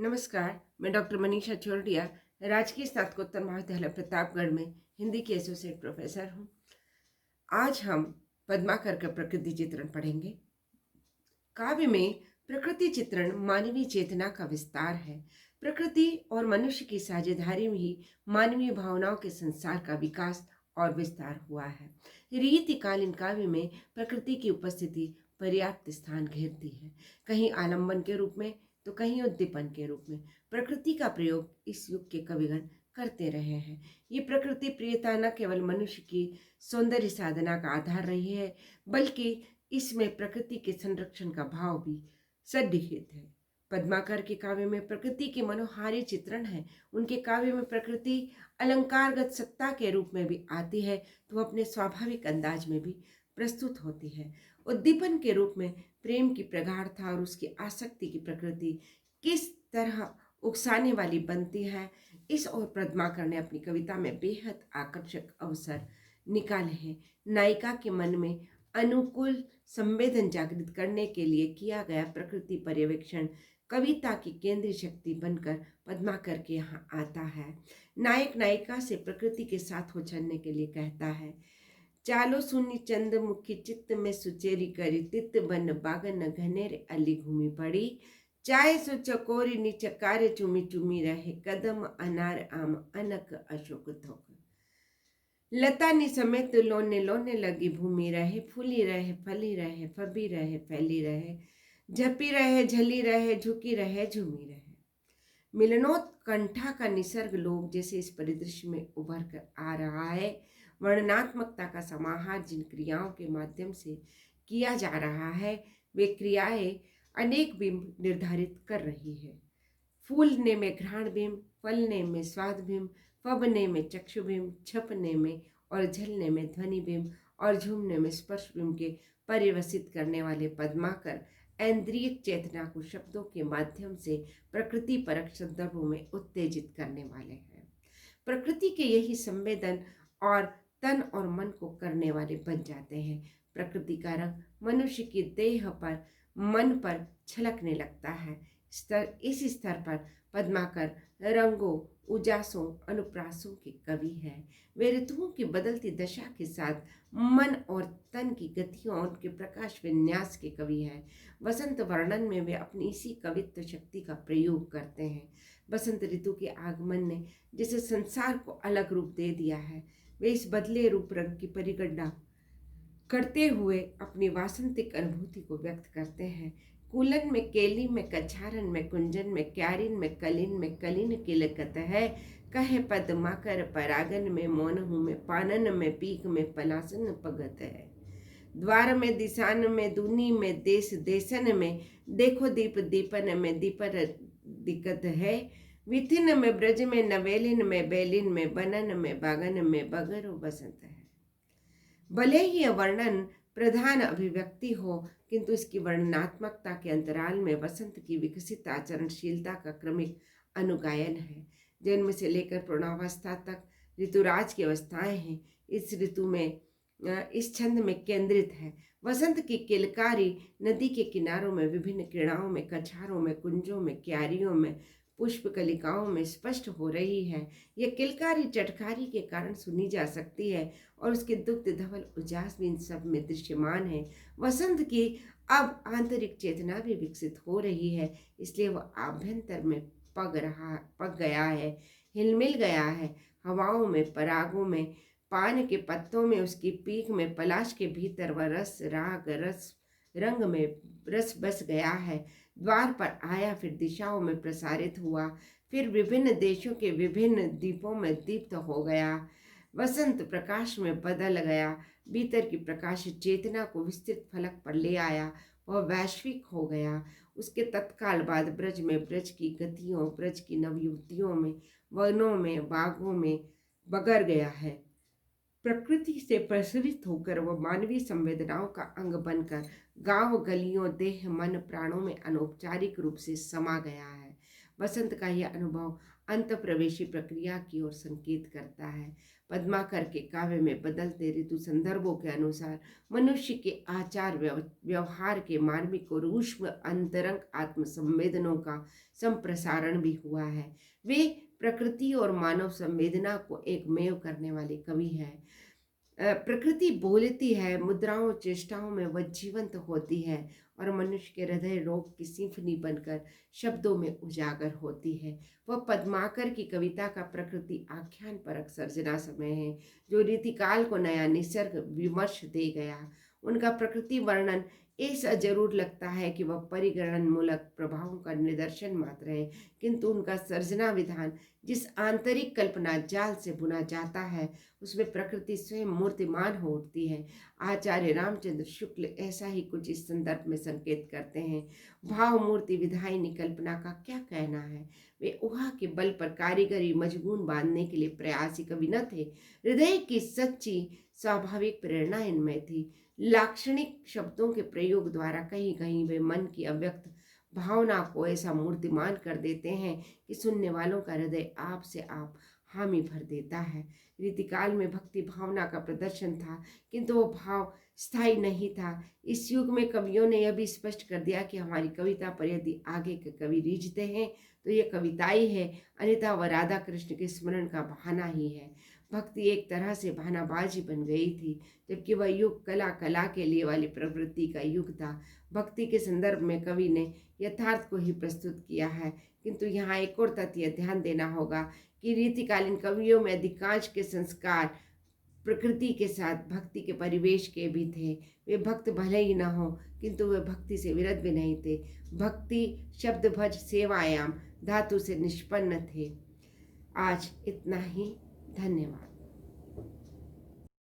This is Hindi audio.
नमस्कार। मैं डॉक्टर मनीषा चौरडिया, राजकीय स्नातकोत्तर महाविद्यालय प्रतापगढ़ में हिंदी की एसोसिएट प्रोफेसर हूँ। आज हम पद्माकर का प्रकृति चित्रण पढ़ेंगे। काव्य में प्रकृति चित्रण मानवीय चेतना का विस्तार है। प्रकृति और मनुष्य की साझेदारी में ही मानवीय भावनाओं के संसार का विकास और विस्तार हुआ है। रीतिकालीन काव्य में प्रकृति की उपस्थिति पर्याप्त स्थान घेरती है, कहीं आलंबन के रूप में तो कहीं उद्दीपन के रूप में। प्रकृति का प्रयोग इस युग के कविगण करते रहे हैं। ये प्रकृति प्रियता न केवल मनुष्य की सौंदर्य साधना का आधार रही है, बल्कि इसमें प्रकृति के संरक्षण का भाव भी सन्निहित है। पद्माकर के काव्य में प्रकृति के मनोहारी चित्रण है। उनके काव्य में प्रकृति अलंकारगत सत्ता के रूप में भी आती है तो अपने स्वाभाविक अंदाज में भी प्रस्तुत होती है। उद्दीपन के रूप में प्रेम की प्रगाढ़ता और उसकी आसक्ति की प्रकृति किस तरह उकसाने वाली बनती है, इस और पद्माकर ने अपनी कविता में बेहद आकर्षक अवसर निकाले हैं। नायिका के मन में अनुकूल संवेदन जागृत करने के लिए किया गया प्रकृति पर्यवेक्षण कविता की केंद्रीय शक्ति बनकर पद्माकर के यहाँ आता है। नायक नायिका से प्रकृति के साथ हो चलने के लिए कहता है, चालो सुनी चंद मुखी चित्त में सुचेरी करी, तित बन बागन घनेर अली घूमी पड़ी, चाय सो चकोरी नीचकारे चुमी चुमी रहे, कदम अनार आम अनक अशोक थोक, लता नि समेत लोने लोने लगी भूमि रहे, फूली रहे फली रहे, फबी रहे फैली रहे, झपी रहे झली रहे, झुकी रहे झूमी रहे। मिलनोत्कंठा का निसर्ग लोक जैसे इस परिदृश्य में उभर कर आ रहा है। वर्णनात्मकता का समाहार जिन क्रियाओं के माध्यम से किया जा रहा है, वे क्रियाएं अनेक बिंब निर्धारित कर रही है। फूलने में घ्राण बिंब, फलने में स्वाद बिंब, फबने में चक्षु बिंब, छपने में और झलने में ध्वनि बिंब और झूमने में स्पर्श बिंब के परिवसित करने वाले पद्माकर ऐन्द्रियक चेतना को शब्दों के माध्यम से प्रकृति परक संदर्भों में उत्तेजित करने वाले हैं। प्रकृति के यही संवेदन और तन और मन को करने वाले बन जाते हैं। प्रकृति का रंग मनुष्य की देह पर, मन पर छलकने लगता है। इस स्तर पर पद्माकर रंगों, उजासों, अनुप्रासों के कवि हैं। वे ऋतुओं की बदलती दशा के साथ मन और तन की गतियों और उनके प्रकाश विन्यास के कवि हैं। वसंत वर्णन में वे अपनी इसी कवित्व शक्ति का प्रयोग करते हैं। बसंत ऋतु के आगमन ने जिसे संसार को अलग रूप दे दिया है, वे इस बदले रूप रंग की परिगणना करते हुए अपनी वासंतिक अनुभूति को व्यक्त करते हैं। कूलन में केली में कछारन में कुंजन में क्यारिन में कलिन में कलिन किलकत है, कहे पद्माकर परागन में मोनहु में पानन में पीक में पलासन पगत है, द्वार में दिसान में दूनी में देश देशन में देखो दीप दीपन में दीपर दिक्कत है, विथिन में ब्रज में नवेलिन में बैलिन में बनन में बागन में बगरो बसंत है। भले ही यह वर्णन प्रधान अभिव्यक्ति हो, किंतु इसकी वर्णनात्मकता के अंतराल में वसंत की विकसित आचरणशीलता का क्रमिक अनुगायन है। जन्म से लेकर पूर्णावस्था तक ऋतुराज की अवस्थाएं हैं। इस ऋतु में इस छंद में केंद्रित है। वसंत की किलकारी नदी के किनारों में, विभिन्न क्रीड़ाओं में, कछारों में, कुंजों में, क्यारियों में, पुष्प कलिकाओं में स्पष्ट हो रही है। यह किलकारी चटखारी के कारण सुनी जा सकती है और उसके दुग्ध धवल उजास भी इन सब में दृश्यमान है। वसंत की अब आंतरिक चेतना भी विकसित हो रही है, इसलिए वह आभ्यंतर में पग गया है, हिलमिल गया है। हवाओं में, परागों में, पान के पत्तों में, उसकी पीक में, पलाश के भीतर वह रस, राग, रस, रंग में रस बस गया है। द्वार पर आया, फिर दिशाओं में प्रसारित हुआ, फिर विभिन्न देशों के विभिन्न द्वीपों में दीप्त हो गया। वसंत प्रकाश में बदल गया, भीतर की प्रकाश चेतना को विस्तृत फलक पर ले आया, वह वैश्विक हो गया। उसके तत्काल बाद ब्रज में, ब्रज की गतियों, ब्रज की नवयुवतियों में, वनों में, बागों में बगर गया है। प्रकृति से प्रसरित होकर वह मानवीय संवेदनाओं का अंग बनकर गांव, गलियों, देह, मन, प्राणों में अनौपचारिक रूप से समा गया है। बसंत का यह अनुभव अंत प्रवेशी प्रक्रिया की ओर संकेत करता है। पद्माकर के काव्य में बदलते ऋतु संदर्भों के अनुसार मनुष्य के आचार व्यवहार के मार्मिक और ऊष्म अंतरंग आत्म संवेदनों का संप्रसारण भी हुआ है। वे प्रकृति और मानव संवेदना को एक मेव करने वाले कवि हैं। प्रकृति बोलती है, मुद्राओं चेष्टाओं में वह जीवंत होती है और मनुष्य के हृदय रोग की सिंफनी बनकर शब्दों में उजागर होती है। वह पद्माकर की कविता का प्रकृति आख्यान परक सर्जना समय है, जो रीतिकाल को नया निसर्ग विमर्श दे गया। उनका प्रकृति वर्णन ऐसा जरूर लगता है कि वह परिगणन मूलक प्रभावों का निदर्शन मात्र है, किंतु उनका सर्जना विधान जिस आंतरिक कल्पना जाल से बुना जाता है, उसमें प्रकृति स्वयं मूर्तिमान हो उठती है। आचार्य रामचंद्र शुक्ल ऐसा ही कुछ इस संदर्भ में संकेत करते हैं। भाव मूर्ति विधायिनी कल्पना का क्या कहना है। वे ऊहा के बल पर कारीगरी मजबून बांधने के लिए प्रयासी कवि न थे। हृदय की सच्ची स्वाभाविक प्रेरणा इनमें थी। लाक्षणिक शब्दों के प्रयोग द्वारा कहीं कहीं वे मन की अव्यक्त भावना को ऐसा मूर्तिमान कर देते हैं कि सुनने वालों का हृदय आप से आप हामी भर देता है। रीतिकाल में भक्ति भावना का प्रदर्शन था, किंतु वो भाव स्थायी नहीं था। इस युग में कवियों ने यह भी स्पष्ट कर दिया कि हमारी कविता पर यदि आगे के कवि रीझते हैं तो ये कविताई है, अन्यथा वह राधा कृष्ण के स्मरण का बहाना ही है। भक्ति एक तरह से बहानाबाजी बन गई थी, जबकि वह युग कला कला के लिए वाली प्रवृत्ति का युग था। भक्ति के संदर्भ में कवि ने यथार्थ को ही प्रस्तुत किया है, किंतु यहाँ एक और तथ्य ध्यान देना होगा कि रीतिकालीन कवियों में अधिकांश के संस्कार प्रकृति के साथ भक्ति के परिवेश के भी थे। वे भक्त भले ही न हो, किंतु वे भक्ति से विरत भी नहीं थे। भक्ति शब्द भज सेवायाम धातु से निष्पन्न थे। आज इतना ही। धन्यवाद।